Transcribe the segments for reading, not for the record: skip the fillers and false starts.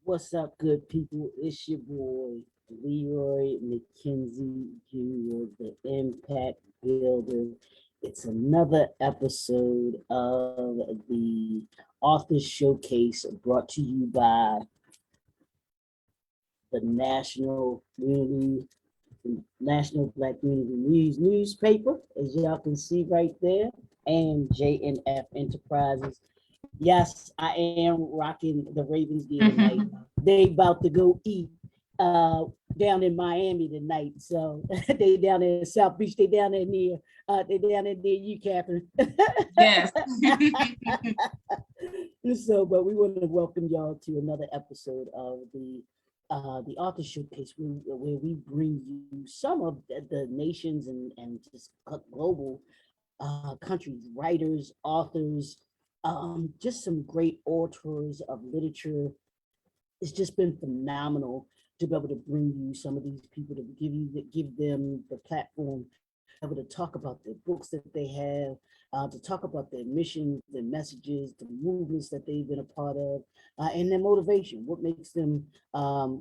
What's up, good people? It's your boy, Leroy McKenzie Jr., the Impact Builder. It's another episode of the Author Showcase brought to you by the National Black Community News newspaper, as y'all can see right there, and JNF Enterprises. Yes, I am rocking the Ravens gear tonight. They about to go eat down in Miami tonight. So they down there in South Beach. They down there near you, Catherine. Yes. So, but we want to welcome y'all to another episode of the Author Showcase, where we bring you some of the nations and just global countries, writers, authors, just some great authors of literature. It's just been phenomenal to be able to bring you some of these people, to give them the platform, able to talk about the books that they have, to talk about their missions, their messages, the movements that they've been a part of, and their motivation. What makes them go?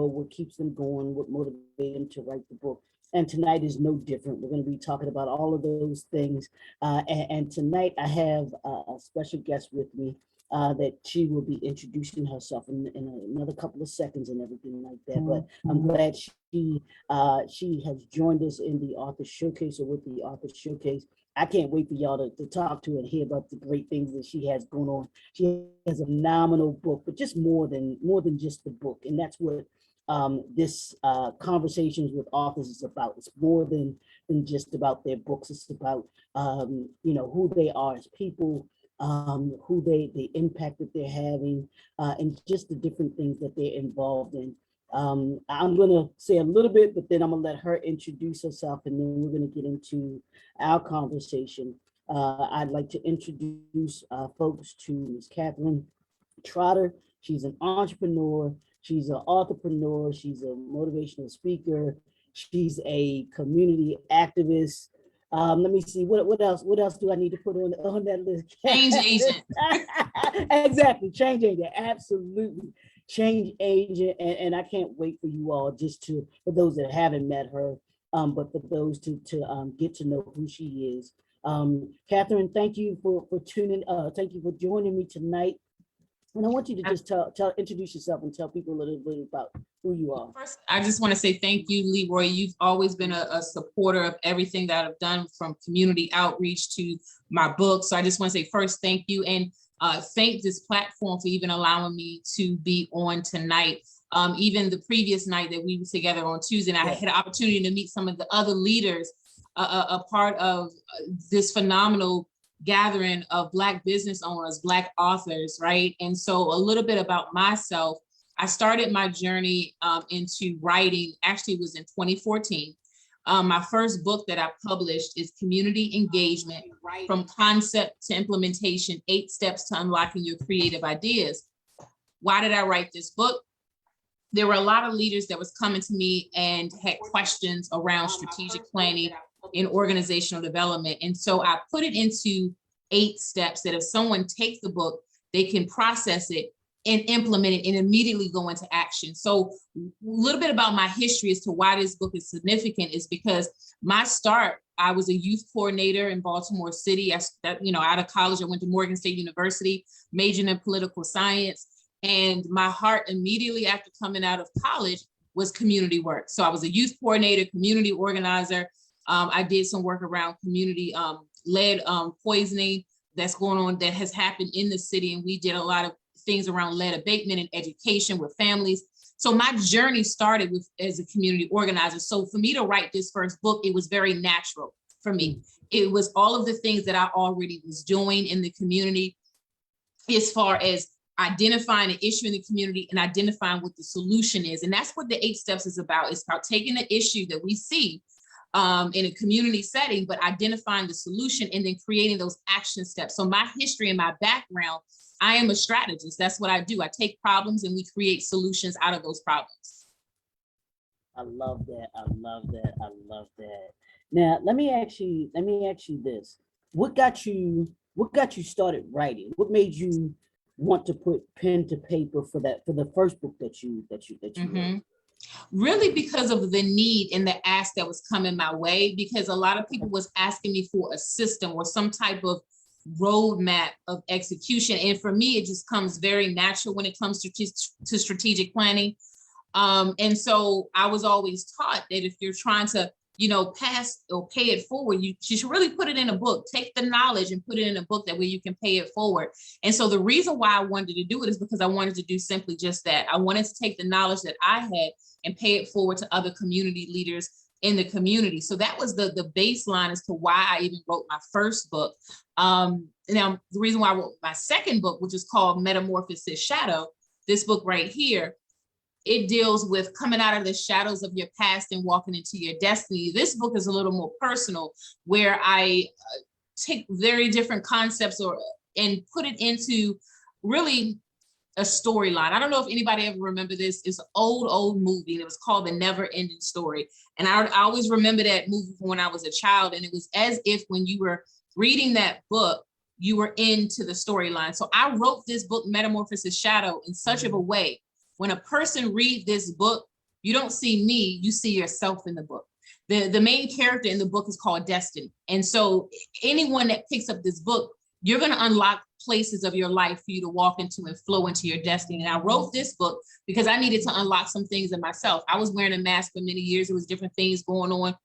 What keeps them going? What motivates them to write the book? And tonight is no different. We're going to be talking about all of those things. And tonight I have a special guest with me that she will be introducing herself in another couple of seconds and everything like that. But I'm glad she has joined us in the Author Showcase, or with the Author Showcase. I can't wait for y'all to talk to her and hear about the great things that she has going on. She has a phenomenal book, but just more than just the book. And that's what this Conversations with Authors is about. It's more than just about their books. It's about who they are as people, who the impact that they're having, and just the different things that they're involved in. I'm going to say a little bit, but then I'm going to let her introduce herself, and then we're going to get into our conversation. I'd like to introduce folks to Ms. Catherine Trotter. She's an entrepreneur. She's an authorpreneur. She's a motivational speaker. She's a community activist. Let me see, what else do I need to put on that list? Change agent. Exactly, change agent, absolutely. Change agent, and I can't wait for you all, for those that haven't met her, but for those to get to know who she is. Catherine, thank you for tuning, thank you for joining me tonight. And I want you to just introduce yourself and tell people a little bit about who you are. First, I just want to say thank you, Leroy. You've always been a supporter of everything that I've done, from community outreach to my book. So I just want to say first, thank you, and thank this platform for even allowing me to be on tonight. Even the previous night that we were together on Tuesday, and I had an opportunity to meet some of the other leaders, a part of this phenomenal gathering of Black business owners, Black authors, right? And so a little bit about myself. I started my journey into writing, actually it was in 2014. My first book that I published is Community Engagement, From Concept to Implementation, 8 Steps to Unlocking Your Creative Ideas. Why did I write this book? There were a lot of leaders that was coming to me and had questions around strategic planning in organizational development. And so I put it into 8 steps that if someone takes the book, they can process it and implement it and immediately go into action. So a little bit about my history as to why this book is significant is because my start, I was a youth coordinator in Baltimore City. Out of college, I went to Morgan State University, majoring in political science. And my heart immediately after coming out of college was community work. So I was a youth coordinator, community organizer. I did some work around community lead poisoning that's going on, that has happened in the city. And we did a lot of things around lead abatement and education with families. So my journey started as a community organizer. So for me to write this first book, it was very natural for me. It was all of the things that I already was doing in the community, as far as identifying an issue in the community and identifying what the solution is. And that's what the 8 steps is about. It's about taking the issue that we see in a community setting, but identifying the solution and then creating those action steps. So my history and my background, I am a strategist. That's what I do. I take problems and we create solutions out of those problems. I love that. I love that. I love that. Now, let me ask you this. What got you started writing? What made you want to put pen to paper for the first book that you wrote? Really because of the need and the ask that was coming my way, because a lot of people was asking me for a system or some type of roadmap of execution. And for me, it just comes very natural when it comes to strategic planning. And so I was always taught that if you're trying to, pass or pay it forward, you should really put it in a book. Take the knowledge and put it in a book, that way you can pay it forward. And so the reason why I wanted to do it is because I wanted to do simply just that. I wanted to take the knowledge that I had and pay it forward to other community leaders in the community. So that was the baseline as to why I even wrote my first book. Now, the reason why I wrote my second book, which is called Metamorphosis Shadow, this book right here, it deals with coming out of the shadows of your past and walking into your destiny. This book is a little more personal, where I take very different concepts and put it into really a storyline. I don't know if anybody ever remember this. It's an old movie, and it was called The Never Ending Story. And I always remember that movie from when I was a child. And it was as if when you were reading that book, you were into the storyline. So I wrote this book, Metamorphosis Shadow, in such of a way, when a person read this book, you don't see me, you see yourself in the book. The main character in the book is called Destiny. And so anyone that picks up this book, you're going to unlock places of your life for you to walk into and flow into your destiny. And I wrote this book because I needed to unlock some things in myself. I was wearing a mask for many years. There was different things going on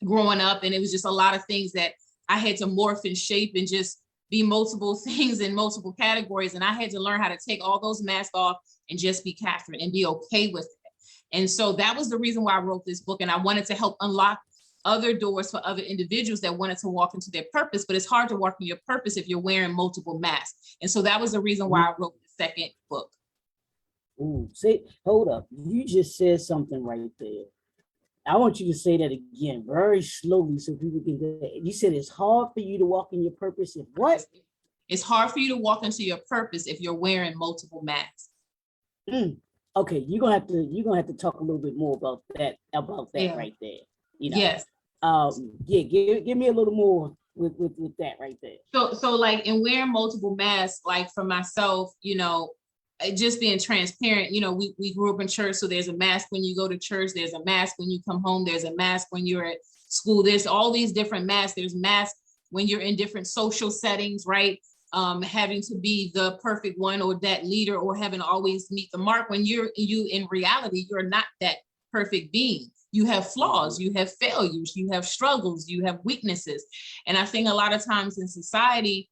growing up. And it was just a lot of things that I had to morph and shape and just be multiple things in multiple categories. And I had to learn how to take all those masks off and just be Catherine and be okay with it. And so that was the reason why I wrote this book. And I wanted to help unlock other doors for other individuals that wanted to walk into their purpose, but it's hard to walk in your purpose if you're wearing multiple masks. And so that was the reason why I wrote the second book. Ooh, hold up. You just said something right there. I want you to say that again, very slowly, so people can get it. You said it's hard for you to walk in your purpose if what? It's hard for you to walk into your purpose if you're wearing multiple masks. Okay, you're gonna have to talk a little bit more about that Yeah. right there. Yes. Give me a little more with that right there. So like in wearing multiple masks, like for myself, just being transparent, we grew up in church, so there's a mask when you go to church, there's a mask when you come home, there's a mask when you're at school, there's all these different masks. There's masks when you're in different social settings, right? Having to be the perfect one or that leader, or having to always meet the mark, when you in reality, you're not that perfect being. You have flaws, you have failures, you have struggles, you have weaknesses. And I think a lot of times in society,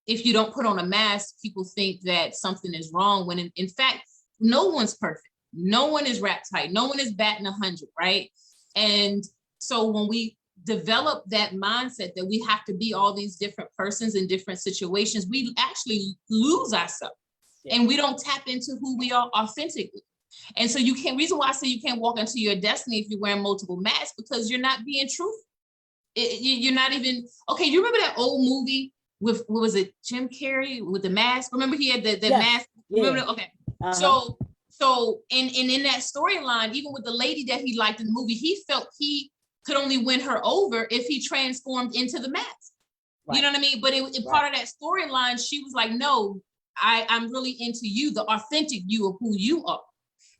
if you don't put on a mask, people think that something is wrong, when in fact, no one's perfect. No one is wrapped tight. No one is batting 100, right? And so when we develop that mindset that we have to be all these different persons in different situations, we actually lose ourselves, and we don't tap into who we are authentically. And so reason why I say you can't walk into your destiny if you're wearing multiple masks, because you're not being truthful. You're not even, okay, you remember that old movie with, what was it, Jim Carrey with the mask? Remember he had the mask? Yeah. Remember? Okay. So in that storyline, even with the lady that he liked in the movie, he felt he could only win her over if he transformed into the mask. Right. You know what I mean? But part of that storyline, she was like, no, I'm really into you, the authentic you of who you are.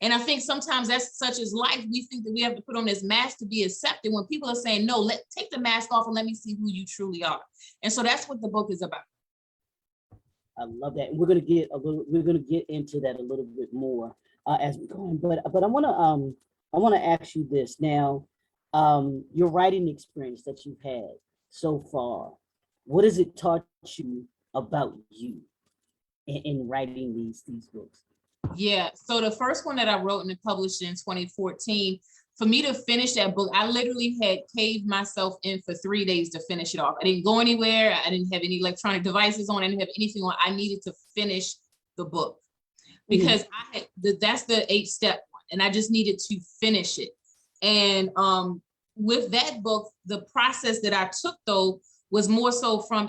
And I think sometimes that's such as life. We think that we have to put on this mask to be accepted, when people are saying, no, take the mask off and let me see who you truly are. And so that's what the book is about. I love that. And we're gonna get into that a little bit more as we go on. But I wanna ask you this now. Your writing experience that you've had so far, what has it taught you about you in writing these books? Yeah, so the first one that I wrote and published in 2014, for me to finish that book, I literally had caved myself in for 3 days to finish it off. I didn't go anywhere. I didn't have any electronic devices on. I didn't have anything on. I needed to finish the book because that's the 8-step one, and I just needed to finish it. And with that book, the process that I took though was more so from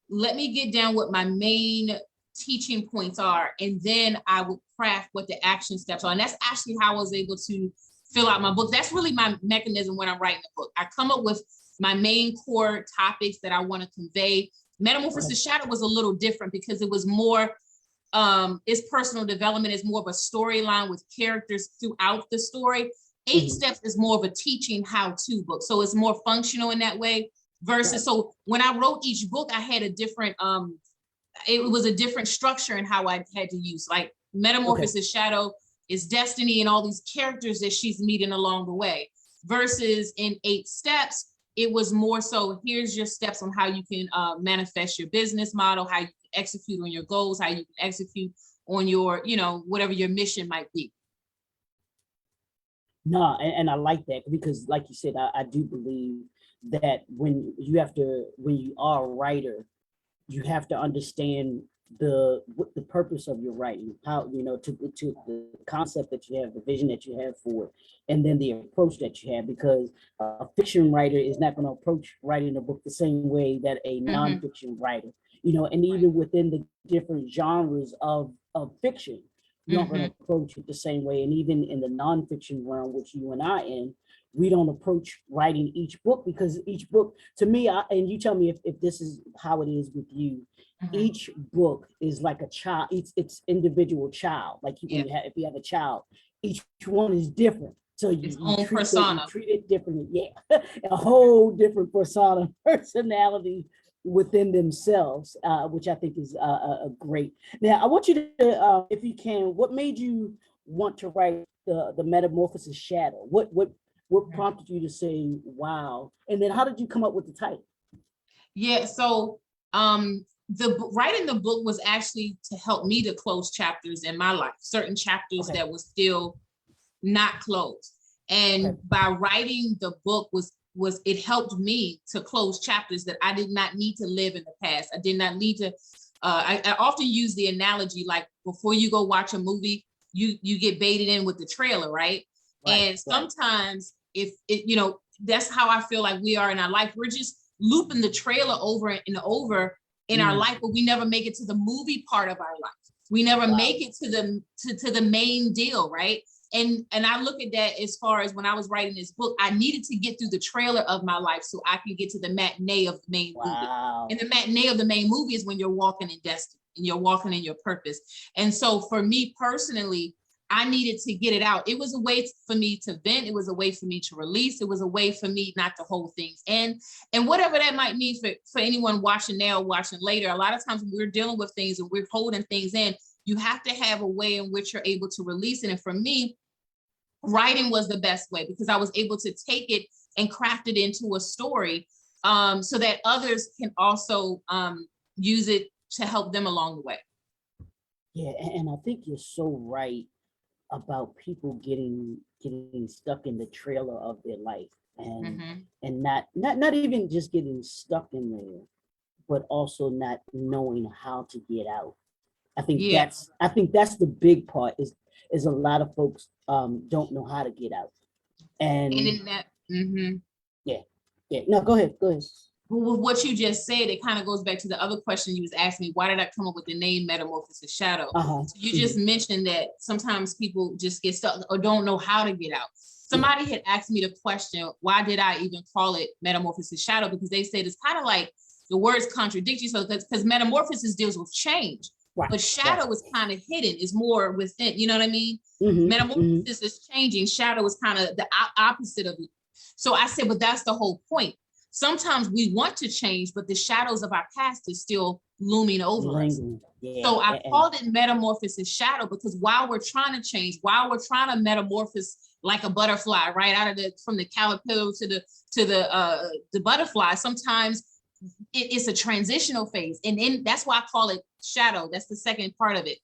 let me get down what my main teaching points are, and then I would craft what the action steps are. And that's actually how I was able to fill out my book. That's really my mechanism when I'm writing a book. I come up with my main core topics that I want to convey, Metamorphosis Shadow was a little different because it was more, it's personal development, is more of a storyline with characters throughout the story. 8 Steps is more of a teaching how-to book. So it's more functional in that way versus, so when I wrote each book, I had a different, it was a different structure in how I had to use. Like Metamorphosis Shadow is Destiny and all these characters that she's meeting along the way. Versus in 8 Steps, it was more so, here's your steps on how you can manifest your business model, how you can execute on your goals, how you can execute on your, you know, whatever your mission might be. No, and I like that because like you said, I do believe that when you are a writer, you have to understand the purpose of your writing, how, you know, to the concept that you have, the vision that you have for it, and then the approach that you have, because a fiction writer is not going to approach writing a book the same way that a nonfiction writer, you know, and even within the different genres of fiction, you aren't going to approach it the same way. And even in the nonfiction realm, which you and I in, we don't approach writing each book, because each book, to me, and you tell me if this is how it is with you, each book is like a child, it's individual child. Like when if you have a child, each one is different. So you treat it differently. Yeah, a whole different personality within themselves, which I think is a great. Now, I want you to, if you can, what made you want to write the Metamorphosis Shadow? What prompted you to say, wow? And then how did you come up with the title? Yeah, so writing the book was actually to help me to close chapters in my life, certain chapters that were still not closed. And by writing the book was it helped me to close chapters that I did not need to live in the past. I did not need to, I often use the analogy, like before you go watch a movie, you get baited in with the trailer, right? And sometimes if it, you know, that's how I feel like we are in our life. We're just looping the trailer over and over in our life, but we never make it to the movie part of our life. We never make it to the main deal, right? And I look at that as far as when I was writing this book, I needed to get through the trailer of my life so I can get to the matinee of the main movie. And the matinee of the main movie is when you're walking in destiny and you're walking in your purpose. And so for me personally, I needed to get it out. It was a way for me to vent. It was a way for me to release. It was a way for me not to hold things in. And whatever that might mean for anyone watching now, watching later, a lot of times when we're dealing with things and we're holding things in, you have to have a way in which you're able to release it. And for me, writing was the best way, because I was able to take it and craft it into a story so that others can also use it to help them along the way. Yeah, and I think you're so right about people getting stuck in the trailer of their life, and not even just getting stuck in there, but also not knowing how to get out. I think that's the big part, is a lot of folks don't know how to get out. And in that no, go ahead. With what you just said, it kind of goes back to the other question you was asking me. Why did I come up with the name Metamorphosis Shadow? So you just mentioned that sometimes people just get stuck or don't know how to get out. Somebody had asked me the question, why did I even call it Metamorphosis Shadow? Because they said it's kind of like the words contradict you. So because metamorphosis deals with change, but shadow is kind of hidden, is more within, you know what I mean? Metamorphosis is changing. Shadow is kind of the opposite of it. So I said, but that's the whole point. Sometimes we want to change, but the shadows of our past is still looming over us. So I called it Metamorphosis Shadow, because while we're trying to change, while we're trying to metamorphose like a butterfly, right out of from the caterpillar to the butterfly, sometimes it's a transitional phase, and that's why I call it shadow. That's the second part of it.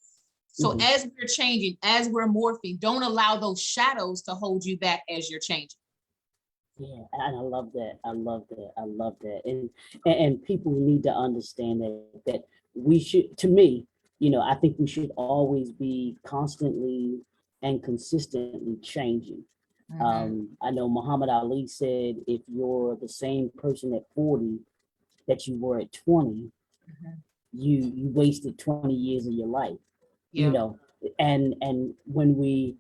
So as we're changing, as we're morphing, don't allow those shadows to hold you back as you're changing. Yeah, and I love that. And people need to understand that we should, to me, you know, I think we should always be constantly and consistently changing. I know Muhammad Ali said, if you're the same person at 40 that you were at 20, you wasted 20 years of your life. You know, and when we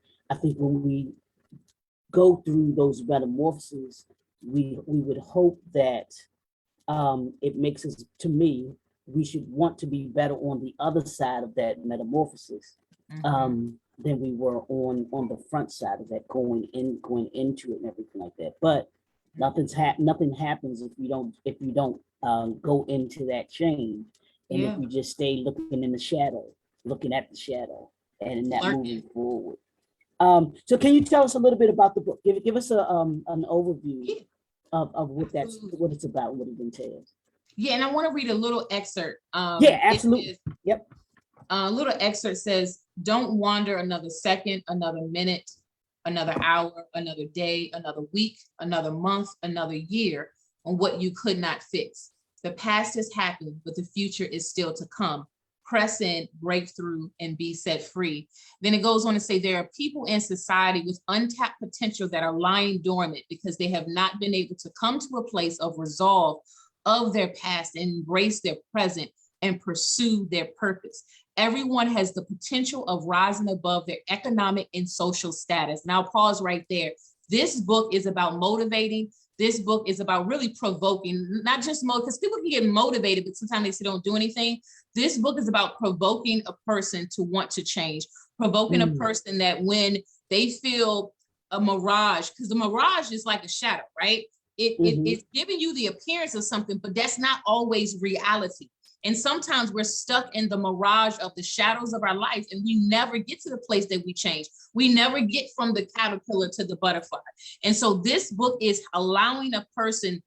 go through those metamorphoses, we would hope that it makes us, to me, we should want to be better on the other side of that metamorphosis than we were on the front side of that, going into it and everything like that. But nothing happens if you don't go into that change, and if you just stay looking in the shadow, looking at the shadow, and not moving forward. So can you tell us a little bit about the book? Give us an overview of what it's about, what it entails. Yeah, and I want to read a little excerpt. Yeah, absolutely. Yep. A little excerpt says, "Don't wander another second, another minute, another hour, another day, another week, another month, another year on what you could not fix. The past has happened, but the future is still to come. Press in, break through, and be set free." Then it goes on to say, there are people in society with untapped potential that are lying dormant because they have not been able to come to a place of resolve of their past and embrace their present and pursue their purpose. Everyone has the potential of rising above their economic and social status. Now, pause right there. This book is about motivating. This book is about really provoking, not just because people can get motivated, but sometimes they don't do anything. This book is about provoking a person to want to change, provoking a person that when they feel a mirage, because the mirage is like a shadow, right? It's giving you the appearance of something, but that's not always reality. And sometimes we're stuck in the mirage of the shadows of our life, and we never get to the place that we change. We never get from the caterpillar to the butterfly. And so this book is allowing a person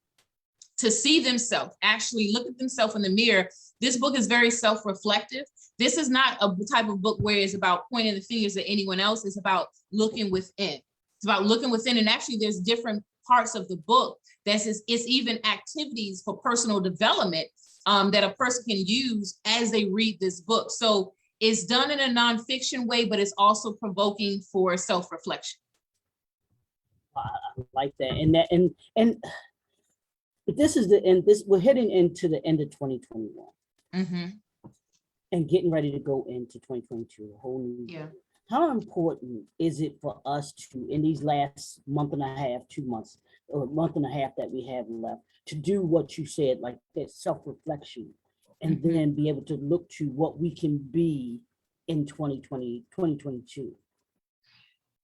to see themselves, actually look at themselves in the mirror. This book is very self-reflective. This is not a type of book where it's about pointing the fingers at anyone else. It's about looking within. It's about looking within. And actually there's different parts of the book it's even activities for personal development that a person can use as they read this book. So it's done in a nonfiction way, but it's also provoking for self-reflection. I like that. And this is the end. We're heading into the end of 2021 and getting ready to go into 2022, a whole new year. How important is it for us to, in these last month and a half, 2 months, or month and a half that we have left, to do what you said, like that self-reflection, and then be able to look to what we can be in 2022?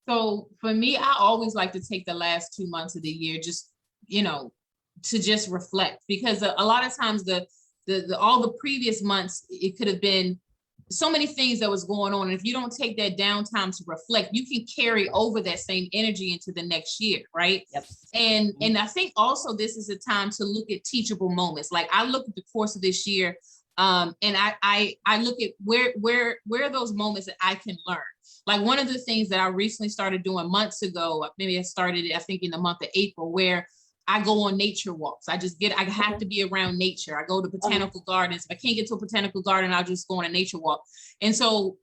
So for me, I always like to take the last 2 months of the year, just, to just reflect, because a lot of times all the previous months, it could have been so many things that was going on. And if you don't take that downtime to reflect, you can carry over that same energy into the next year, right? Yep. And I think also this is a time to look at teachable moments. Like I look at the course of this year, and I look at where are those moments that I can learn. Like one of the things that I recently started doing months ago, maybe I started it, I think in the month of April, where I go on nature walks. I have to be around nature. I go to botanical gardens. If I can't get to a botanical garden, I'll just go on a nature walk. And so,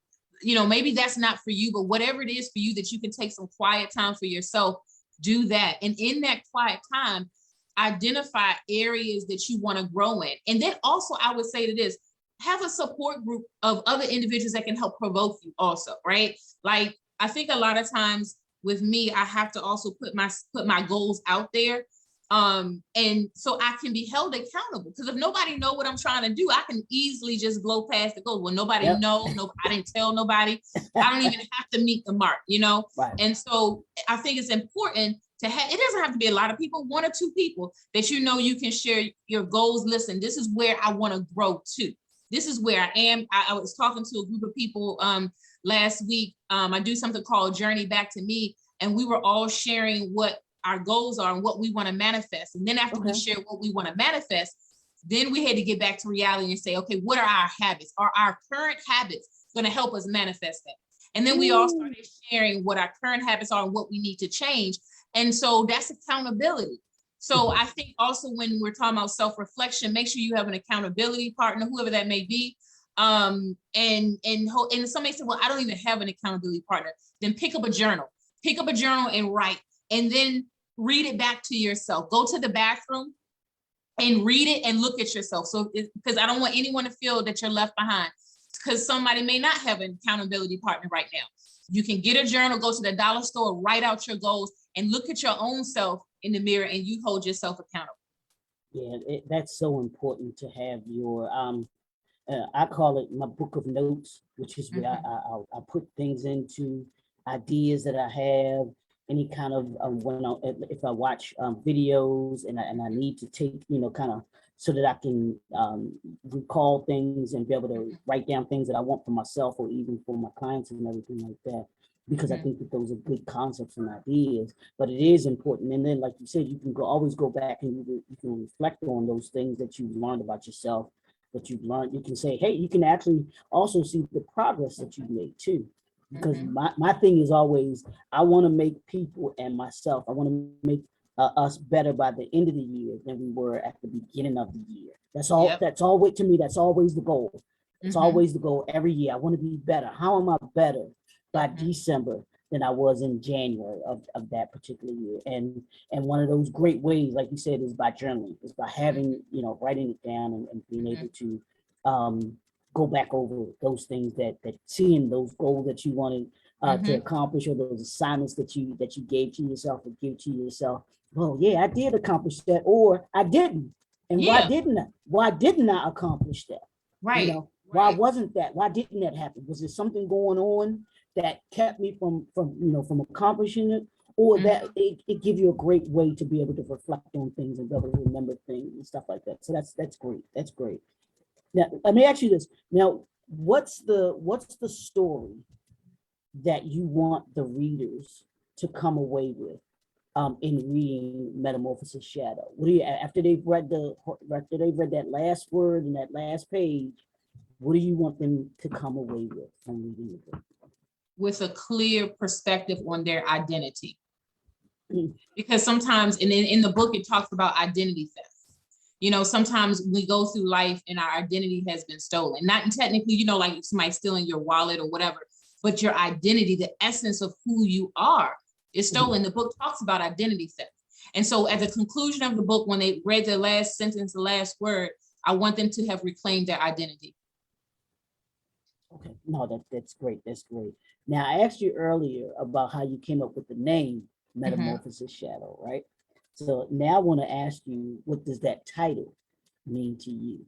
maybe that's not for you, but whatever it is for you that you can take some quiet time for yourself, do that. And in that quiet time, identify areas that you want to grow in. And then also I would say to this, have a support group of other individuals that can help provoke you also, right? Like, I think a lot of times with me, I have to also put my goals out there. And so I can be held accountable, because if nobody know what I'm trying to do, I can easily just blow past the goal. Well, nobody know, I didn't tell nobody. I don't even have to meet the mark, Right. And so I think it's important to have, it doesn't have to be a lot of people, 1 or 2 people that you can share your goals. Listen, this is where I want to grow to. This is where I am. I was talking to a group of people last week. I do something called Journey Back to Me, and we were all sharing what our goals are and what we want to manifest. And then after we share what we want to manifest, then we had to get back to reality and say, okay, what are our habits? Are our current habits going to help us manifest that? And then we all started sharing what our current habits are and what we need to change. And so that's accountability. So I think also when we're talking about self-reflection, make sure you have an accountability partner, whoever that may be. And somebody said, well, I don't even have an accountability partner. Then pick up a journal and write, and then read it back to yourself. Go to the bathroom and read it and look at yourself. So, because I don't want anyone to feel that you're left behind, because somebody may not have an accountability partner right now. You can get a journal, go to the dollar store, write out your goals, and look at your own self in the mirror, and you hold yourself accountable. Yeah, that's so important to have your I call it my book of notes, which is where Mhm. I put things into, ideas that I have, any kind of when if I watch videos and I need to take, kind of, so that I can recall things and be able to Mhm. write down things that I want for myself or even for my clients and everything like that. Because I Mhm. think that those are good concepts and ideas, but it is important. And then, like you said, you can always go back and you can reflect on those things that you've learned about yourself, that you've learned. You can say, hey, you can actually also see the progress that you've made too. Because Mhm. my thing is always, I want to make people and myself, I want to make us better by the end of the year than we were at the beginning of the year. That's all. Yep. That's always, to me, that's always the goal. It's Mhm. always the goal every year. I want to be better. How am I better by Mhm. December than I was in January of that particular year? And one of those great ways, like you said, is by journaling. Is by having, writing it down and being Mhm. able to um, go back over those things, that seeing those goals that you wanted to Mhm. accomplish, or those assignments that you gave to yourself or give to yourself. Well, yeah, I did accomplish that, or I didn't. And why Yeah. didn't I? Why didn't I accomplish that? Right. Why Right. wasn't that? Why didn't that happen? Was there something going on that kept me from accomplishing it? Or Mhm. that it gives you a great way to be able to reflect on things and be able to remember things and stuff like that. So that's great. That's great. Now, let me ask you this. Now, what's the story that you want the readers to come away with in reading Metamorphosis Shadow? What do you, after they've read that last word and that last page? What do you want them to come away with from reading the book? With a clear perspective on their identity. Mm. Because sometimes, and in the book, it talks about identity theft. Sometimes we go through life and our identity has been stolen. Not technically, like somebody stealing your wallet or whatever, but your identity, the essence of who you are, is stolen. The book talks about identity theft. And so at the conclusion of the book, when they read the last sentence, the last word, I want them to have reclaimed their identity. Okay, no, that's great. That's great. Now, I asked you earlier about how you came up with the name Mhm. Metamorphosis Shadow, right? So now I want to ask you, what does that title mean to you?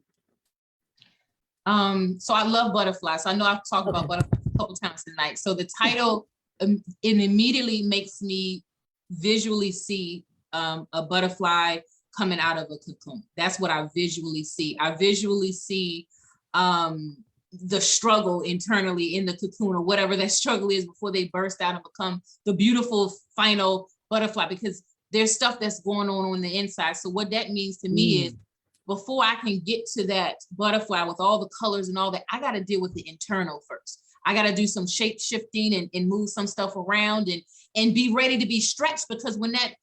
So I love butterflies. So I know I've talked about Okay. butterflies a couple times tonight. So the title, it immediately makes me visually see a butterfly coming out of a cocoon. That's what I visually see. I visually see the struggle internally in the cocoon, or whatever that struggle is, before they burst out and become the beautiful final butterfly, because there's stuff that's going on the inside. So what that means to me is, Mm. before I can get to that butterfly with all the colors and all that, I got to deal with the internal first. I got to do some shape shifting and move some stuff around and be ready to be stretched, because when that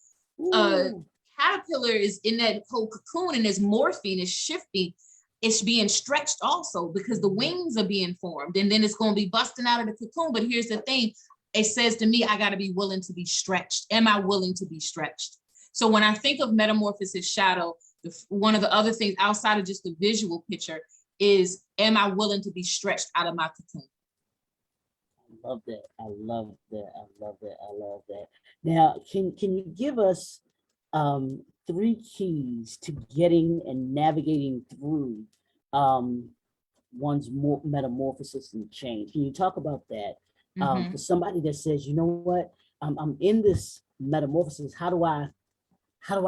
uh, Ooh. caterpillar is in that whole cocoon and is morphing, is shifting, it's being stretched also, because the wings are being formed, and then it's going to be busting out of the cocoon. But here's the thing, it says to me, I got to be willing to be stretched. Am I willing to be stretched? So when I think of Metamorphosis Shadow, one of the other things outside of just the visual picture is, am I willing to be stretched out of my cocoon? I love that. I love that. I love that. I love that. Now, can you give us three keys to getting and navigating through um, one's metamorphosis and change? Can you talk about that for Mm-hmm. somebody that says, you know what, I'm in this metamorphosis. How do I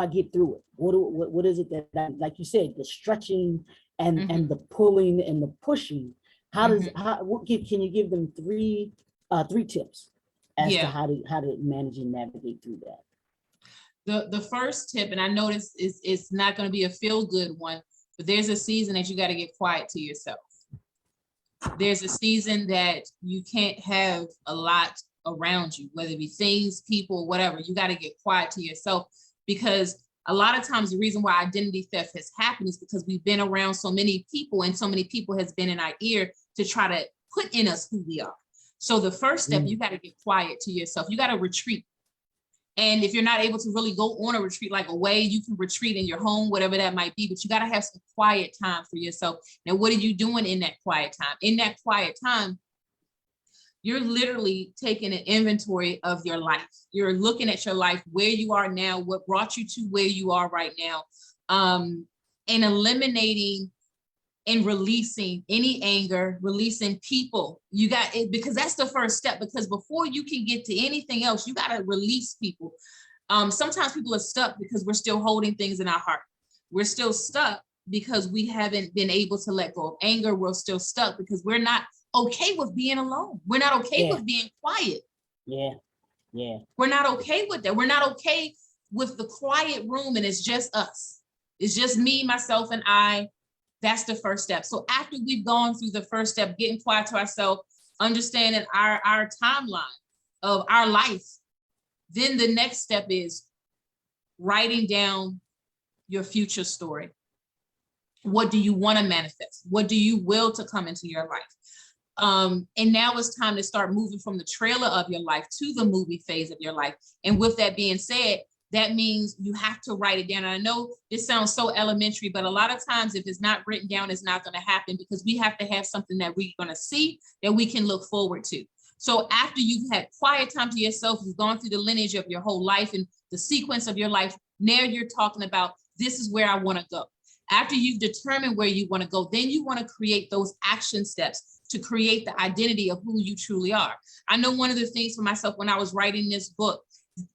get through it? What is it that like you said, the stretching Mm-hmm. and the pulling and the pushing? Mm-hmm. Can you give them three tips as to Yeah. how to manage and navigate through that? The first tip, and I notice it's not going to be a feel good one, but there's a season that you got to get quiet to yourself. There's a season that you can't have a lot around you, whether it be things, people, whatever. You got to get quiet to yourself, because a lot of times the reason why identity theft has happened is because we've been around so many people, and so many people has been in our ear to try to put in us who we are. So the first step, you got to get quiet to yourself. You got to retreat. And if you're not able to really go on a retreat, like away, you can retreat in your home, whatever that might be, but you got to have some quiet time for yourself. Now, what are you doing in that quiet time? In that quiet time, you're literally taking an inventory of your life. You're looking at your life, where you are now, what brought you to where you are right now. and eliminating and releasing any anger, releasing people. You got it, because that's the first step, because before you can get to anything else, you got to release people. Sometimes people are stuck because we're still holding things in our heart. We're still stuck because we haven't been able to let go of anger. We're still stuck because we're not okay with being alone. We're not okay with being quiet. Yeah. We're not okay with that. We're not okay with the quiet room and it's just us. It's just me, myself, and I. That's the first step. So after we've gone through the first step, getting quiet to ourselves, understanding our timeline of our life, then the next step is writing down your future story. What do you want to manifest? What do you will to come into your life? And now it's time to start moving from the trailer of your life to the movie phase of your life. And with that being said, that means you have to write it down. And I know this sounds so elementary, but a lot of times if it's not written down, it's not going to happen, because we have to have something that we're going to see, that we can look forward to. So after you've had quiet time to yourself, you've gone through the lineage of your whole life and the sequence of your life, now you're talking about, this is where I want to go. After you've determined where you want to go, then you want to create those action steps to create the identity of who you truly are. I know one of the things for myself when I was writing this book,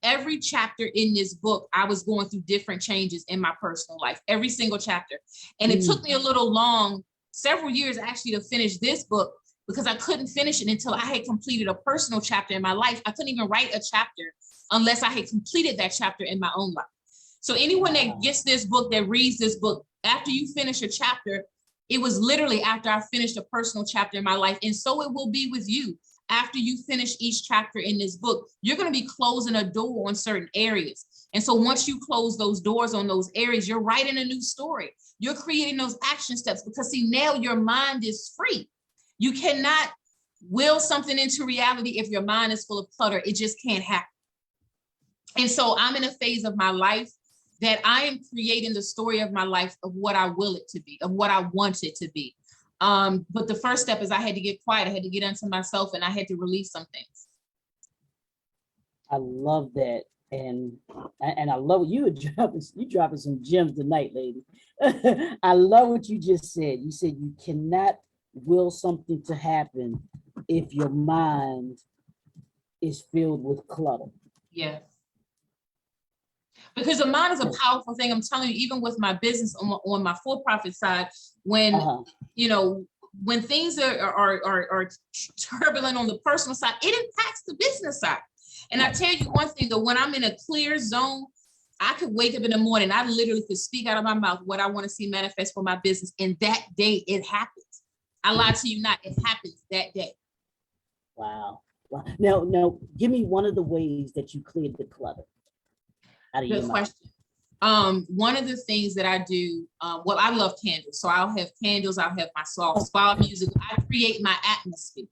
every chapter in this book, I was going through different changes in my personal life, every single chapter. And it took me a little long, several years actually, to finish this book, because I couldn't finish it until I had completed a personal chapter in my life. I couldn't even write a chapter unless I had completed that chapter in my own life. So anyone that gets this book, that reads this book, after you finish a chapter, it was literally after I finished a personal chapter in my life. And so it will be with you. After you finish each chapter in this book, you're going to be closing a door on certain areas. And so once you close those doors on those areas, you're writing a new story. You're creating those action steps, because see, now your mind is free. You cannot will something into reality if your mind is full of clutter. It just can't happen. And so I'm in a phase of my life that I am creating the story of my life of what I will it to be, of what I want it to be. But the first step is I had to get quiet. I had to get into myself, and I had to release some things. I love that. And I love you dropping some gems tonight, lady. I love what you just said. You said you cannot will something to happen if your mind is filled with clutter. Yeah. Because the mind is a powerful thing. I'm telling you, even with my business on my for-profit side, when you know, when things are turbulent on the personal side, it impacts the business side. And I tell you one thing, though, when I'm in a clear zone, I could wake up in the morning, I literally could speak out of my mouth what I want to see manifest for my business. And that day it happens. I lie to you not, it happens that day. Wow. Now, give me one of the ways that you cleared the clutter out of your mind. Good question. One of the things that I do, well, I love candles. So I'll have candles, I'll have my soft spa music. I create my atmosphere,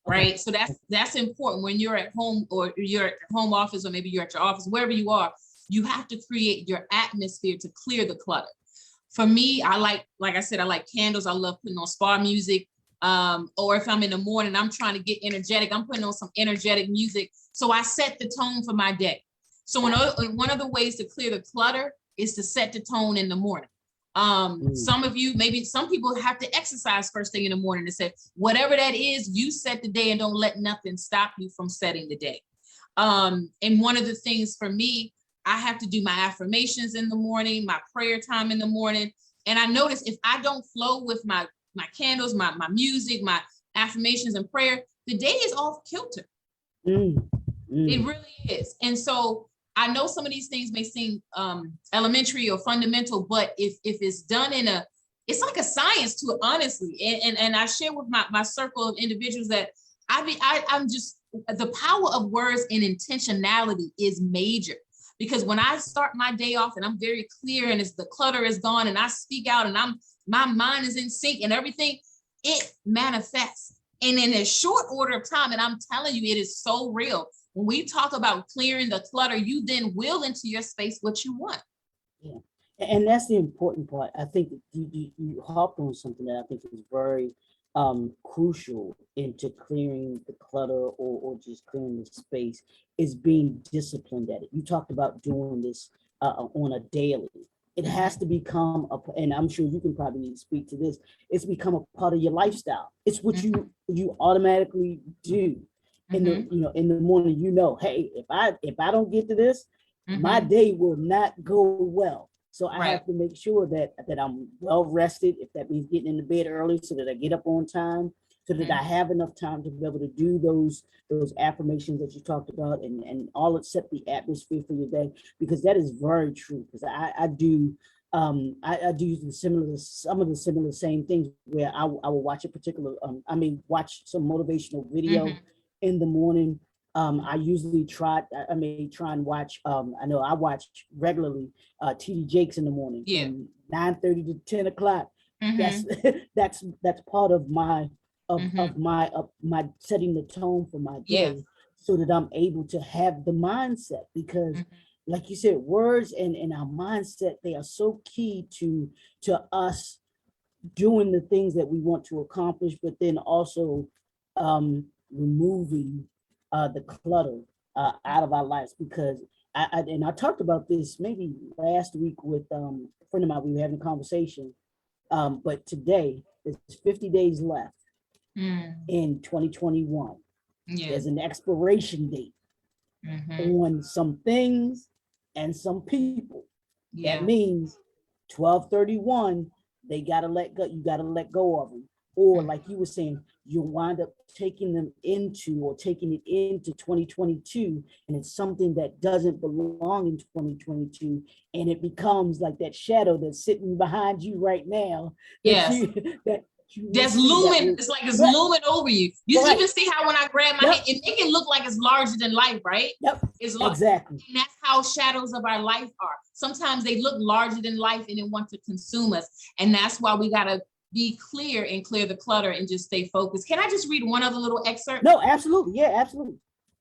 right? So that's important when you're at home, or you're at your home office, or maybe you're at your office, wherever you are, you have to create your atmosphere to clear the clutter. For me, I like I said, I like candles. I love putting on spa music. Or if I'm in the morning, I'm trying to get energetic, I'm putting on some energetic music. So I set the tone for my day. So one of the ways to clear the clutter is to set the tone in the morning. Some of you, maybe some people have to exercise first thing in the morning to say, whatever that is, you set the day and don't let nothing stop you from setting the day. And one of the things for me, I have to do my affirmations in the morning, my prayer time in the morning. And I notice if I don't flow with my candles, my music, my affirmations and prayer, the day is off kilter. It really is. And so I know some of these things may seem elementary or fundamental, but if it's done it's like a science to it, honestly. And I share with my circle of individuals that I'm just, the power of words and intentionality is major. Because when I start my day off and I'm very clear and the clutter is gone and I speak out and my mind is in sync and everything, it manifests. And in a short order of time, and I'm telling you, it is so real. When we talk about clearing the clutter, you then will into your space what you want. Yeah, and that's the important part. I think you harped on something that I think is very crucial into clearing the clutter or just clearing the space, is being disciplined at it. You talked about doing this on a daily. It has to become and I'm sure you can probably speak to this. It's become a part of your lifestyle. It's what you automatically do in the in the morning. Hey, if I don't get to this, my day will not go well. So I have to make sure that I'm well rested. If that means getting into bed early, so that I get up on time, so that I have enough time to be able to do those affirmations that you talked about, and all set the atmosphere for your day, because that is very true. Because I do some of the similar same things, where I will watch a particular watch some motivational video in the morning. I usually may try and watch, I know I watch regularly TD Jakes in the morning from 9:30 to 10 o'clock. That's that's part of my my setting the tone for my day, so that I'm able to have the mindset. Because like you said, words and our mindset, they are so key to us doing the things that we want to accomplish, but then also removing the clutter out of our lives. Because I talked about this maybe last week with a friend of mine. We were having a conversation, but today there's 50 days left in 2021. There's an expiration date on some things and some people. That means 12/31, they gotta let go. You gotta let go of them. Or like you were saying, you'll wind up taking it into 2022, and it's something that doesn't belong in 2022, and it becomes like that shadow that's sitting behind you right now. That's looming. It's like it's looming over you. You even see how when I grab my hand, it make it look like it's larger than life, right? It's exactly. And that's how shadows of our life are. Sometimes they look larger than life and they want to consume us. And that's why we gotta be clear and clear the clutter and just stay focused. Can I just read one other little excerpt? No, absolutely. Yeah, absolutely.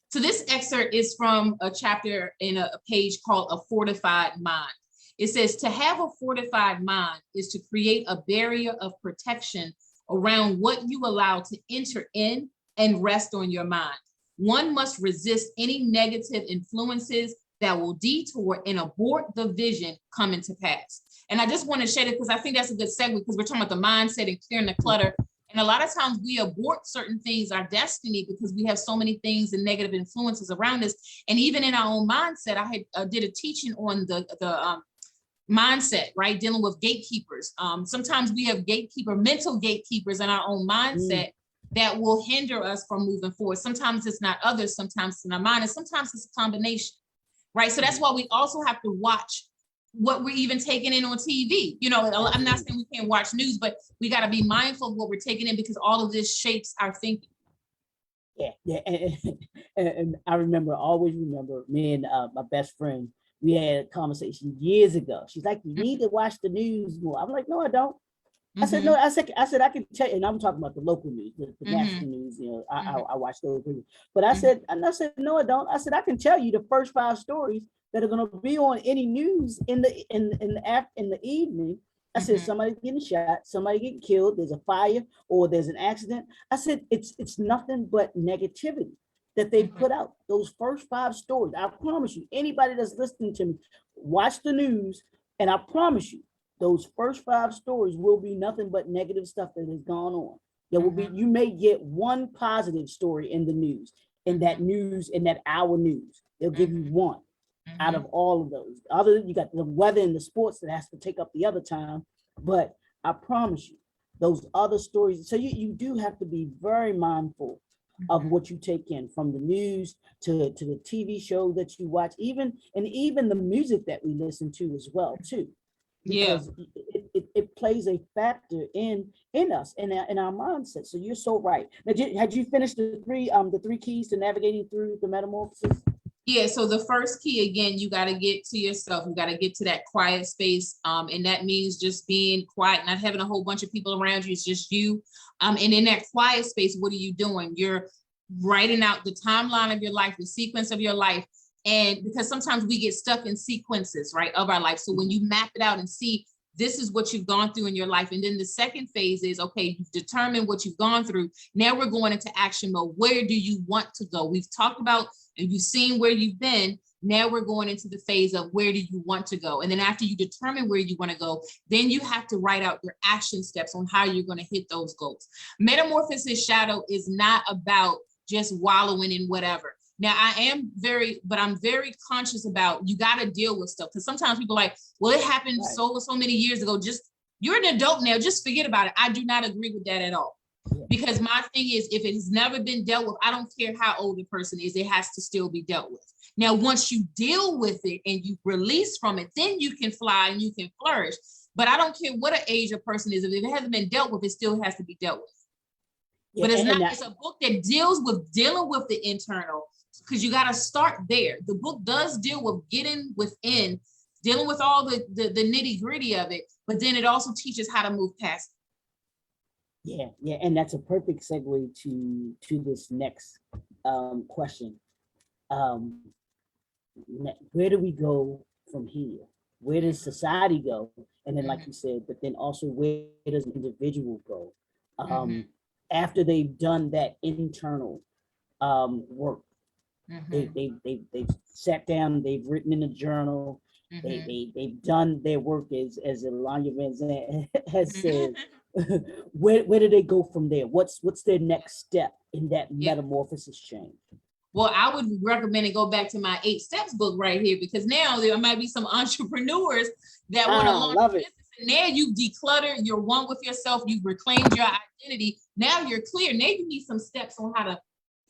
So this excerpt is from a chapter in a page called A Fortified Mind. It says, to have a fortified mind is to create a barrier of protection around what you allow to enter in and rest on your mind. One must resist any negative influences that will detour and abort the vision coming to pass. And I just want to share it because I think that's a good segue, because we're talking about the mindset and clearing the clutter. And a lot of times we abort certain things, our destiny, because we have so many things and negative influences around us. And even in our own mindset, I did a teaching on the mindset, right? Dealing with gatekeepers. Sometimes we have mental gatekeepers in our own mindset that will hinder us from moving forward. Sometimes it's not others, sometimes it's in our mind, and sometimes it's a combination, right? So that's why we also have to watch what we're even taking in on TV. I'm not saying we can't watch news, but we got to be mindful of what we're taking in, because all of this shapes our thinking. Yeah. And I always remember me and my best friend, we had a conversation years ago. She's like, you need to watch the news more. I'm like, no, I don't. I said, no, I said, I can tell you, and I'm talking about the local news, the national news, I watch those things. But I said, no, I don't. I said, I can tell you the first 5 stories that are going to be on any news in the evening. I said, somebody's getting shot, somebody getting killed, there's a fire, or there's an accident. I said, it's nothing but negativity that they put out. Those first 5 stories, I promise you, anybody that's listening to me, watch the news, and I promise you, those first 5 stories will be nothing but negative stuff that has gone on. There will be, you may get one positive story in the news, in that hour news. They'll give you one out of all of those. Other than you got the weather and the sports that has to take up the other time. But I promise you, those other stories. So you do have to be very mindful of what you take in, from the news to the TV show that you watch, even the music that we listen to as well too. Because it plays a factor in us, in our mindset. So you're so right. Now, had you finished the three keys to navigating through the metamorphosis? Yeah, so the first key, again, you got to get to yourself. You got to get to that quiet space. And that means just being quiet, not having a whole bunch of people around you. It's just you. And in that quiet space, what are you doing? You're writing out the timeline of your life, the sequence of your life. And because sometimes we get stuck in sequences, right, of our life. So when you map it out and see, this is what you've gone through in your life. And then the second phase is, okay, you've determined what you've gone through. Now we're going into action mode. Where do you want to go? We've talked about, and you've seen where you've been. Now we're going into the phase of where do you want to go? And then after you determine where you want to go, then you have to write out your action steps on how you're going to hit those goals. Metamorphosis Shadow is not about just wallowing in whatever. Now I'm very conscious about, you got to deal with stuff. Because sometimes people are like, well, it happened so many years ago. Just, you're an adult now, just forget about it. I do not agree with that at all. Because my thing is, if it has never been dealt with, I don't care how old the person is, it has to still be dealt with. Now, once you deal with it and you release from it, then you can fly and you can flourish. But I don't care what age a person is, if it hasn't been dealt with, it still has to be dealt with. Yeah, but it's a book that deals with dealing with the internal, because you got to start there. The book does deal with getting within, dealing with all the nitty gritty of it, but then it also teaches how to move past it. Yeah, and that's a perfect segue to this next question. Where do we go from here? Where does society go? And then, like you said, but then also where does an individual go after they've done that internal work? They've sat down, they've written in a journal, they've done their work, as Alanya Van Zandt has said. Where do they go from there? What's their next step in that metamorphosis chain? Well, I would recommend it go back to my 8 steps book right here, because now there might be some entrepreneurs that want to launch a business. And now you've decluttered, you're one with yourself, you've reclaimed your identity. Now you're clear. Now you need some steps on how to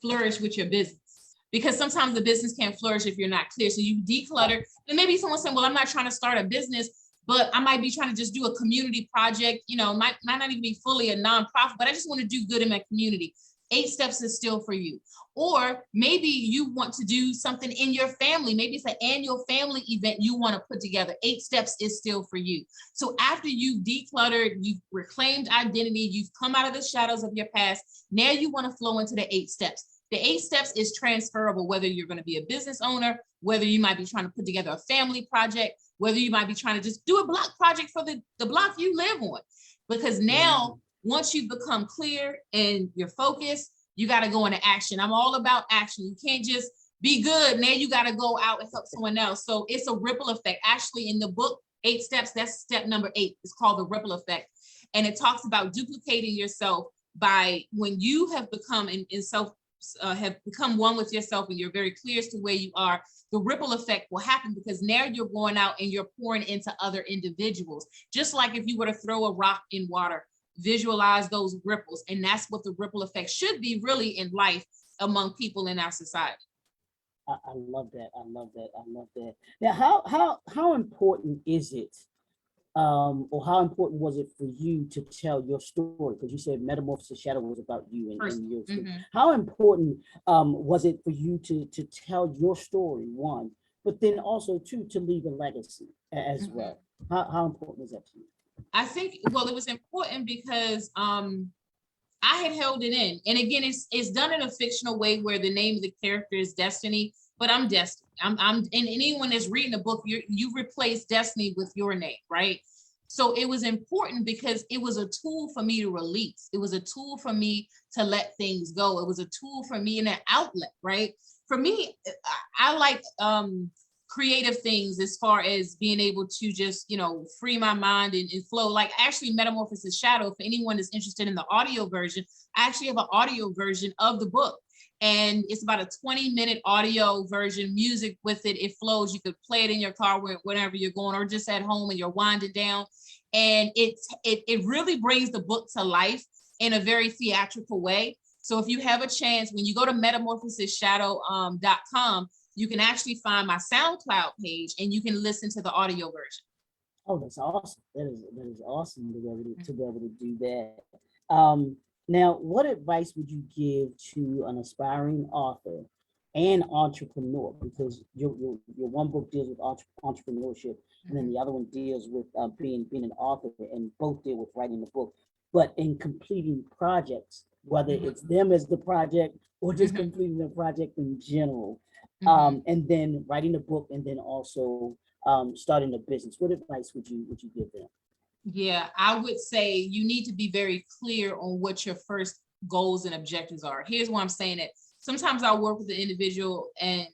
flourish with your business, because sometimes the business can't flourish if you're not clear. So you declutter. And maybe someone saying, well, I'm not trying to start a business, but I might be trying to just do a community project, might not even be fully a nonprofit, but I just want to do good in my community. 8 steps is still for you. Or maybe you want to do something in your family. Maybe it's an annual family event you want to put together. 8 steps is still for you. So after you've decluttered, you've reclaimed identity, you've come out of the shadows of your past, now you want to flow into the 8 steps. The 8 steps is transferable, whether you're going to be a business owner, whether you might be trying to put together a family project, whether you might be trying to just do a block project for the block you live on. Because now, once you've become clear and you're focused, you got to go into action. I'm all about action. You can't just be good. Now you got to go out and help someone else. So it's a ripple effect. Actually, in the book, 8 steps, that's step number 8. It's called the ripple effect. And it talks about duplicating yourself by when you have become have become one with yourself and you're very clear as to where you are, the ripple effect will happen, because now you're going out and you're pouring into other individuals. Just like if you were to throw a rock in water, visualize those ripples. And that's what the ripple effect should be really in life among people in our society. I love that. I love that. Now, how important is it, or how important was it for you to tell your story? Because you said Metamorphosis Shadow was about you and your story. How important was it for you to tell your story, one, but then also two, to leave a legacy as well? How important is that to you? I think, well, it was important because I had held it in. And again, it's done in a fictional way where the name of the character is Destiny, but I'm Destiny. And anyone that's reading the book, you replace Destiny with your name, right? So it was important because it was a tool for me to release. It was a tool for me to let things go. It was a tool for me and an outlet, right? For me, I like creative things as far as being able to just, free my mind and flow. Like actually Metamorphosis Shadow, for anyone that's interested in the audio version, I actually have an audio version of the book. And it's about a 20-minute audio version, music with it. It flows. You could play it in your car whenever you're going, or just at home and you're winding down. And it really brings the book to life in a very theatrical way. So if you have a chance, when you go to metamorphosisshadow.com, you can actually find my SoundCloud page and you can listen to the audio version. Oh, that's awesome. That is awesome to be able to do that. Now, what advice would you give to an aspiring author and entrepreneur? Because your one book deals with entrepreneurship, and then the other one deals with being an author, and both deal with writing the book. But in completing projects, whether it's them as the project or just completing the project in general, and then writing a book, and then also starting a business, what advice would you give them? Yeah, I would say you need to be very clear on what your first goals and objectives are. Here's why I'm saying it. Sometimes I work with the individual and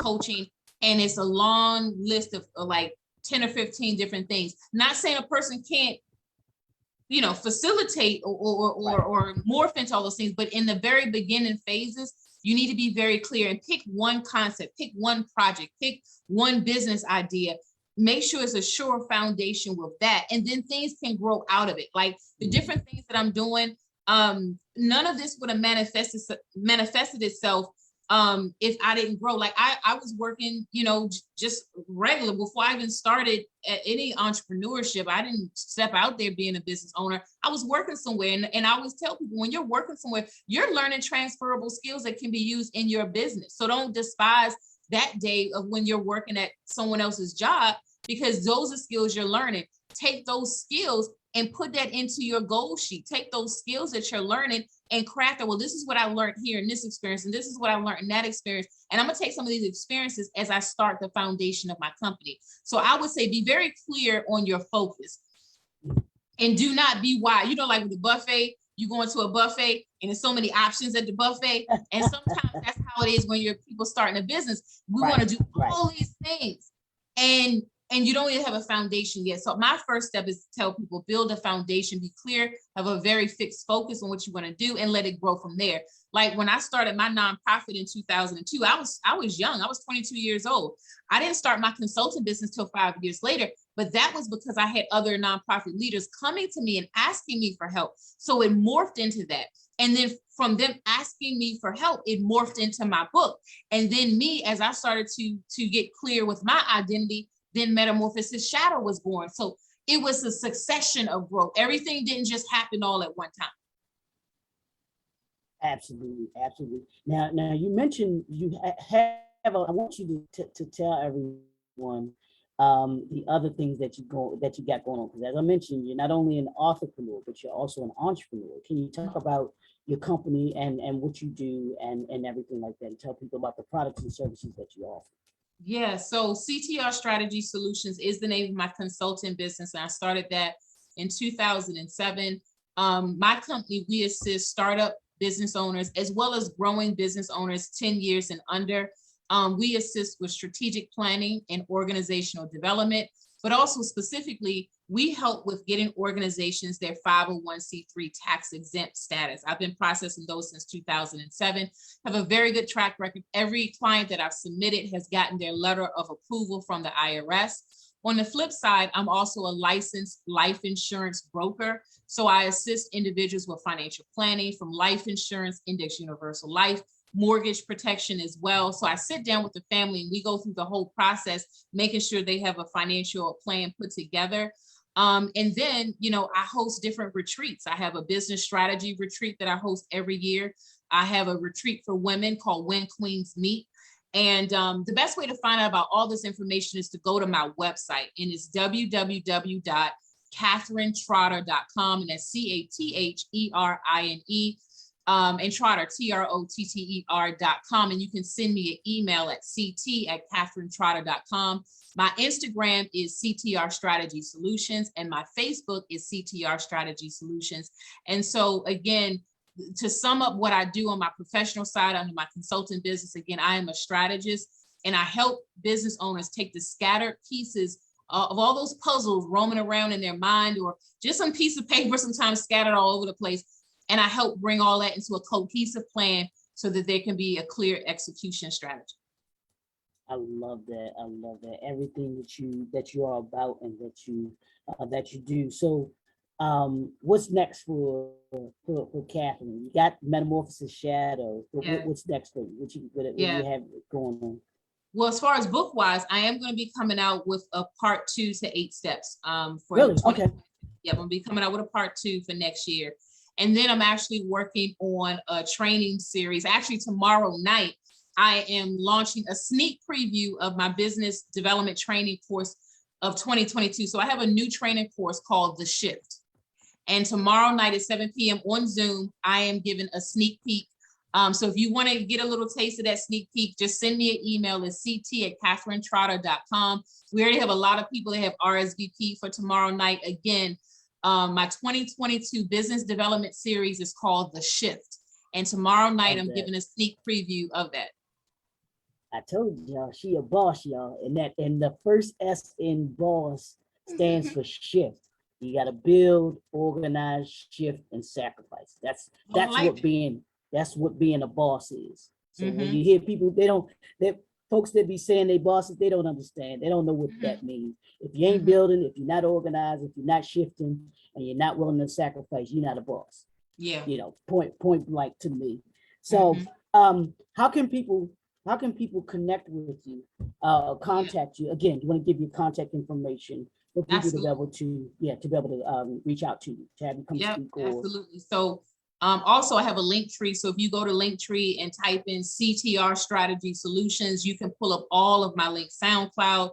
coaching, And it's a long list of like 10 or 15 different things. Not saying a person can't, you know, facilitate or morph into all those things, but in the very beginning phases, you need to be very clear and pick one concept, pick one project, pick one business idea. Make sure it's a sure foundation with that, and then things can grow out of it. Like the different things that I'm doing, none of this would have manifested itself if I didn't grow. Like I was working, you know, just regular before I even started at any entrepreneurship. I didn't step out there being a business owner. I was working somewhere, and I always tell people, when you're working somewhere, you're learning transferable skills that can be used in your business. So don't despise that day of when you're working at someone else's job, because those are skills you're learning. Take those skills and put that into your goal sheet. Take those skills that you're learning and craft it. Well, this is what I learned here in this experience, and this is what I learned in that experience. And I'm gonna take some of these experiences as I start the foundation of my company. So I would say be very clear on your focus, and do not be wide. You know, like with the buffet, you go into a buffet and there's so many options at the buffet. And sometimes that's how it is when you're people starting a business. We want to do all these things, and you don't even have a foundation yet. So my first step is to tell people, build a foundation, be clear, have a very fixed focus on what you want to do, and let it grow from there. Like when I started my nonprofit in 2002, I was young. I was 22 years old. I didn't start my consulting business till 5 years later, but that was because I had other nonprofit leaders coming to me and asking me for help. So it morphed into that. And then from them asking me for help, it morphed into my book. And then me, as I started to get clear with my identity, then Metamorphosis Shadow was born. So it was a succession of growth. Everything didn't just happen all at one time. Absolutely, absolutely. Now you mentioned you have. I want you to tell everyone the other things that you got going on, because as I mentioned, you're not only an authorpreneur, but you're also an entrepreneur. Can you talk about your company and what you do and everything like that, and tell people about the products and services that you offer? Yeah, so CTR Strategy Solutions is the name of my consulting business, and I started that in 2007. My company, we assist startup business owners as well as growing business owners 10 years and under. We assist with strategic planning and organizational development, but also specifically, we help with getting organizations their 501c3 tax exempt status. I've been processing those since 2007, have a very good track record. Every client that I've submitted has gotten their letter of approval from the IRS. On the flip side, I'm also a licensed life insurance broker. So I assist individuals with financial planning, from life insurance, index universal life, mortgage protection as well. So I sit down with the family and we go through the whole process, making sure they have a financial plan put together. And then, you know, I host different retreats. I have a business strategy retreat that I host every year. I have a retreat for women called When Queens Meet. And the best way to find out about all this information is to go to my website, and it's www.CatherineTrotter.com, and that's CaTherine. And Trotter, TROTTER.com. And you can send me an email at CT@CatherineTrotter.com. My Instagram is CTR Strategy Solutions, and my Facebook is CTR Strategy Solutions. And so again, to sum up what I do on my professional side under my consulting business, again, I am a strategist, and I help business owners take the scattered pieces of all those puzzles roaming around in their mind, or just some piece of paper sometimes scattered all over the place. And I help bring all that into a cohesive plan so that there can be a clear execution strategy. I love that. I love that. Everything that you are about and that you do. So what's next for Catherine? You got Metamorphosis Shadow. Yeah. What's next for you? What you have going on? Well, as far as book wise, I am going to be coming out with a part 2 to 8 steps. For really? Okay. Yeah, I'm going to be coming out with a part 2 for next year. And then I'm actually working on a training series. Actually, tomorrow night, I am launching a sneak preview of my business development training course of 2022. So I have a new training course called The Shift. And tomorrow night at 7 p.m. on Zoom, I am giving a sneak peek. So if you want to get a little taste of that sneak peek, just send me an email at CT@CatherineTrotter.com. We already have a lot of people that have RSVP for tomorrow night. Again, my 2022 business development series is called The Shift. And tomorrow night, I'm giving a sneak preview of that. I told y'all, she a boss, y'all. And the first S in boss stands for shift. You got to build, organize, shift, and sacrifice. That's Oh, I that's like what that. being that's what being a boss is. So when Mm-hmm. you hear people, that folks that be saying they bosses, they don't understand. They don't know what Mm-hmm. that means. If you ain't Mm-hmm. building, if you're not organized, if you're not shifting, and you're not willing to sacrifice, you're not a boss. Yeah. Point blank to me. So Mm-hmm. how can people connect with you, Yeah. contact you? Again, you want to give your contact information for people to be Absolutely. able to, reach out to you, to have you come Yep, speak or. absolutely. So also I have a link tree. So if you go to Linktree and type in CTR Strategy Solutions, you can pull up all of my links, SoundCloud,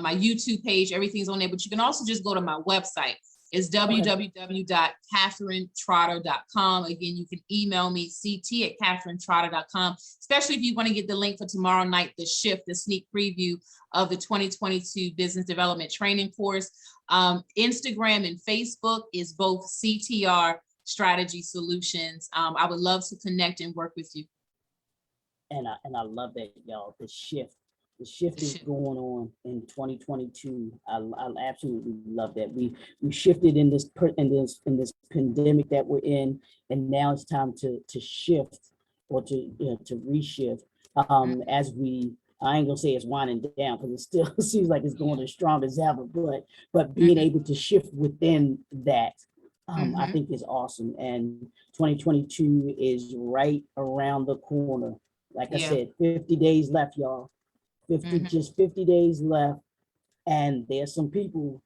my YouTube page, everything's on there. But you can also just go to my website. It's www.CatherineTrotter.com. Again, you can email me, CT@CatherineTrotter.com, especially if you want to get the link for tomorrow night, the shift, the sneak preview of the 2022 Business Development Training Course. Instagram and Facebook is both CTR Strategy Solutions. I would love to connect and work with you. And I love that, y'all. The shift is going on in 2022. I absolutely love that. We shifted in this pandemic that we're in, and now it's time to shift, or to reshift. As we, I ain't gonna say it's winding down, because it still seems like it's going as strong as ever. But being able to shift within that, I think is awesome. And 2022 is right around the corner. Like I said, 50 days left, y'all. 50 days left. And there's some people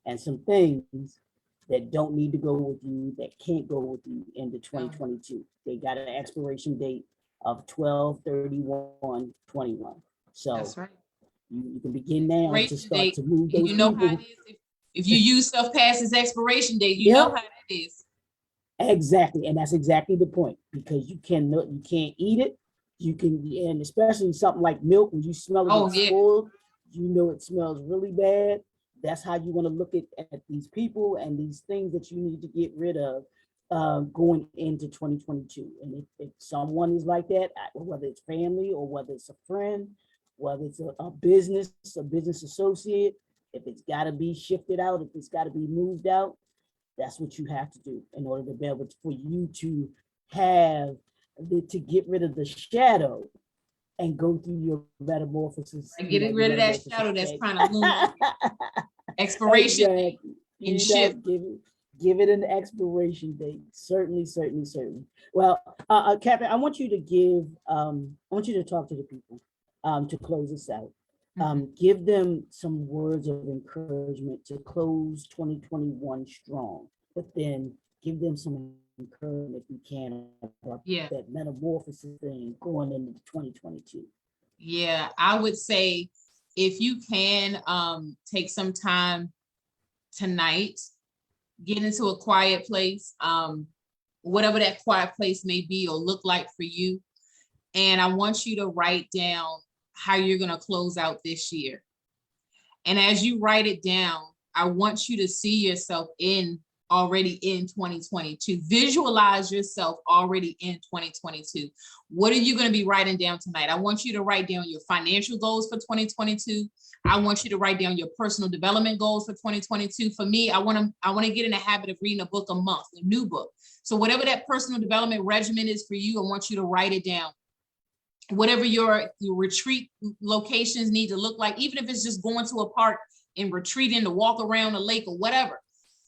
and some things that don't need to go with you, that can't go with you into 2022. They got an expiration date of 12/31/21. So That's right. you can begin now to Expiration start date. to move And those you know how people. it is. If you use stuff past its expiration date, you know Yep, how it is. exactly. And that's exactly the point, because you can't eat it. You can, and especially something like milk, when you smell it Oh, get yeah. spoiled, it smells really bad. That's how you want to look at these people and these things that you need to get rid of, going into 2022. And if someone is like that, whether it's family or whether it's a friend, whether it's a business associate, if it's got to be shifted out, if it's got to be moved out, that's what you have to do in order to be able to, for you to have to get rid of the shadow and go through your metamorphosis. And getting rid of that shadow that's trying to loom over you. Expiration date and shift. Give it an expiration date. Certainly. Well, Catherine, I want you to talk to the people, to close this out. Give them some words of encouragement to close 2021 strong, but then give them some encouragement, if you can, about that metamorphosis thing going into 2022. Yeah, I would say, if you can, take some time tonight, get into a quiet place, whatever that quiet place may be or look like for you. And I want you to write down how you're going to close out this year. And as you write it down, I want you to see yourself already in 2022. Visualize yourself already in 2022. What are you going to be writing down tonight? I want you to write down your financial goals for 2022. I want you to write down your personal development goals for 2022. For me, I want to get in the habit of reading a book a month, a new book. So whatever that personal development regimen is for you, I want you to write it down. Whatever your retreat locations need to look like, even if it's just going to a park and retreating to walk around a lake or whatever,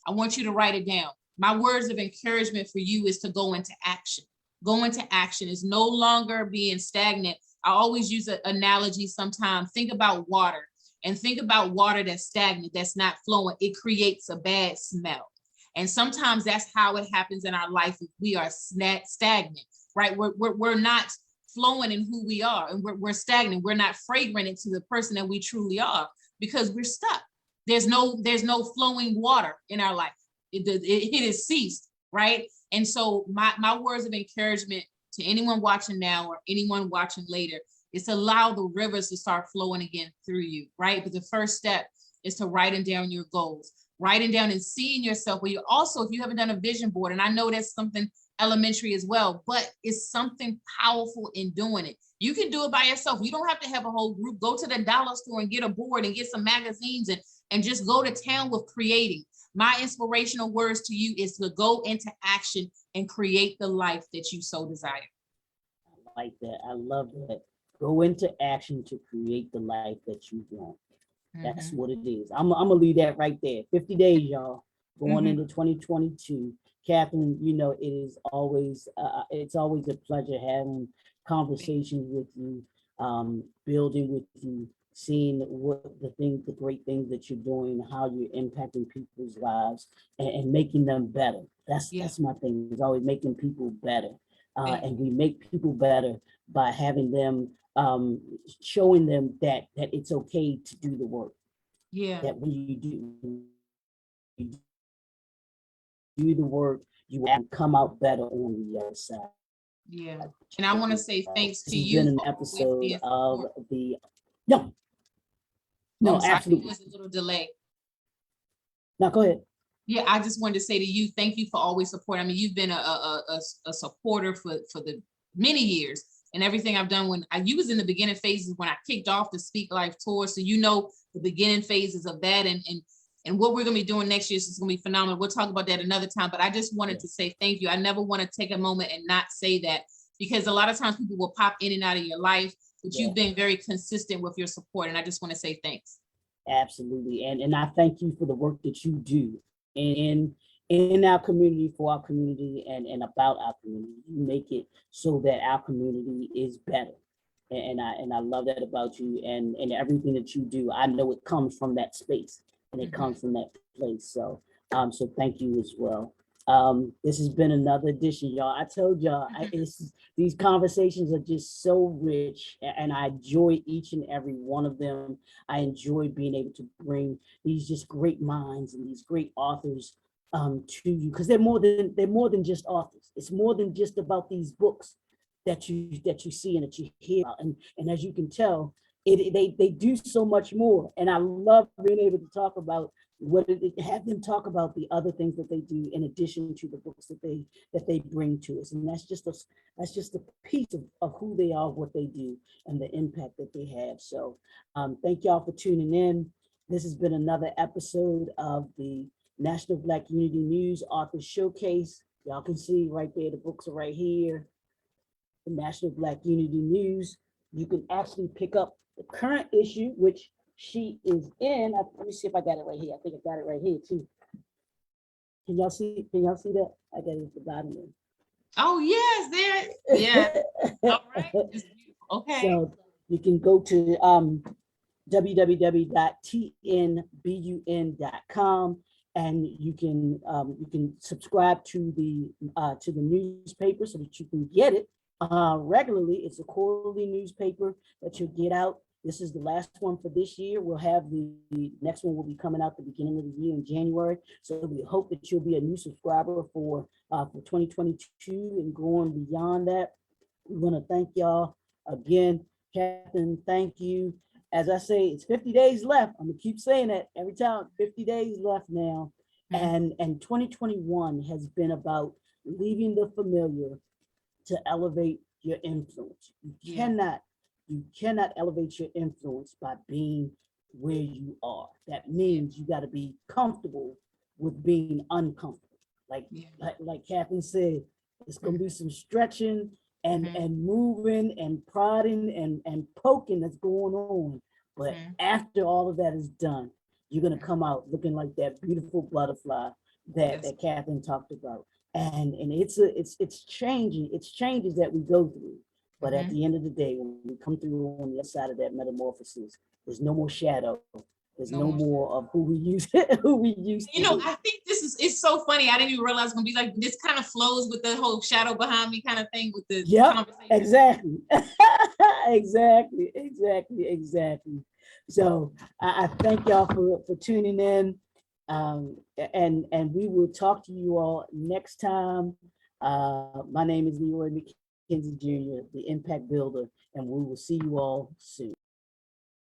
I want you to write it down. My words of encouragement for you is to go into action. Go into action is no longer being stagnant. I always use an analogy sometimes. Think about water, and think about water that's stagnant, that's not flowing. It creates a bad smell. And sometimes that's how it happens in our life. If we are stagnant, right? We're not flowing in who we are, and we're stagnant. We're not fragrant into the person that we truly are, because we're stuck. There's no flowing water in our life. It has ceased, right? And so my words of encouragement to anyone watching now or anyone watching later is to allow the rivers to start flowing again through you, right? But the first step is to writing down your goals, writing down and seeing yourself. Where you also, if you haven't done a vision board, and I know that's something elementary as well, but it's something powerful in doing it. You can do it by yourself. You don't have to have a whole group. Go to the dollar store and get a board and get some magazines and just go to town with creating. My inspirational words to you is to go into action and create the life that you so desire. I like that. I love that. Go into action to create the life that you want. That's what it is. I'm gonna leave that right there. 50 days, y'all, going into 2022. Catherine, you know, it's always a pleasure having conversations with you, building with you, seeing what the great things that you're doing, how you're impacting people's lives and making them better. That's my thing, is always making people better. And we make people better by having them, showing them that it's okay to do the work. Yeah. That when you do the work, you will come out better on the other side. Yeah. And I want to say thanks to you. This has been an episode of the no, absolutely. There's a little delay. Now go ahead. Yeah, I just wanted to say to you, thank you for always supporting. I mean, you've been a supporter for the many years, and everything I've done when you was in the beginning phases when I kicked off the Speak Life tour. So you know the beginning phases of that, and what we're gonna be doing next year is gonna be phenomenal. We'll talk about that another time. But I just wanted to say thank you. I never want to take a moment and not say that, because a lot of times people will pop in and out of your life, but you've been very consistent with your support, and I just want to say thanks. Absolutely, and I thank you for the work that you do in our community, for our community, and about our community. You make it so that our community is better, and I love that about you, and everything that you do. I know it comes from that space, and it comes from that place. So so thank you as well. This has been another edition, y'all. I told y'all, these conversations are just so rich, and I enjoy each and every one of them. I enjoy being able to bring these just great minds and these great authors to you, because they're more than just authors. It's more than just about these books that you see and that you hear about. And as you can tell, they do so much more. And I love being able to talk about have them talk about the other things that they do in addition to the books that they bring to us. And that's just a piece of who they are, what they do, and the impact that they have. So thank y'all for tuning in. This has been another episode of the National Black Unity News Author Showcase. Y'all can see right there, the books are right here. The National Black Unity News. You can actually pick up the current issue, which she is in. Let me see if I got it right here. I think I got it right here too. Can y'all see that? I got it at the bottom there. Oh yes, there. Yeah. All right. Okay. So you can go to www.tnbun.com, and you can subscribe to the newspaper so that you can get it regularly. It's a quarterly newspaper that you'll get out. This is the last one for this year. We'll have the next one will be coming out the beginning of the year in January. So we hope that you'll be a new subscriber for 2022 and going beyond that. We want to thank y'all again. Catherine, thank you. As I say, it's 50 days left. I'm gonna keep saying that every time. 50 days left now. And 2021 has been about leaving the familiar to elevate your influence. You cannot elevate your influence by being where you are. That means you got to be comfortable with being uncomfortable. Like Catherine said, it's gonna be some stretching and moving and prodding and poking that's going on. But after all of that is done, you're gonna come out looking like that beautiful butterfly that Catherine talked about. And it's changing. It's changes that we go through. But at the end of the day, when we come through on the other side of that metamorphosis, there's no more shadow. There's no more of who we used to You know, I think it's so funny. I didn't even realize it's gonna be like this. Kind of flows with the whole shadow behind me kind of thing with the conversation. Exactly. So I thank y'all for tuning in. And we will talk to you all next time. My name is Leroy McKenzie Jr., the Impact Builder, and we will see you all soon.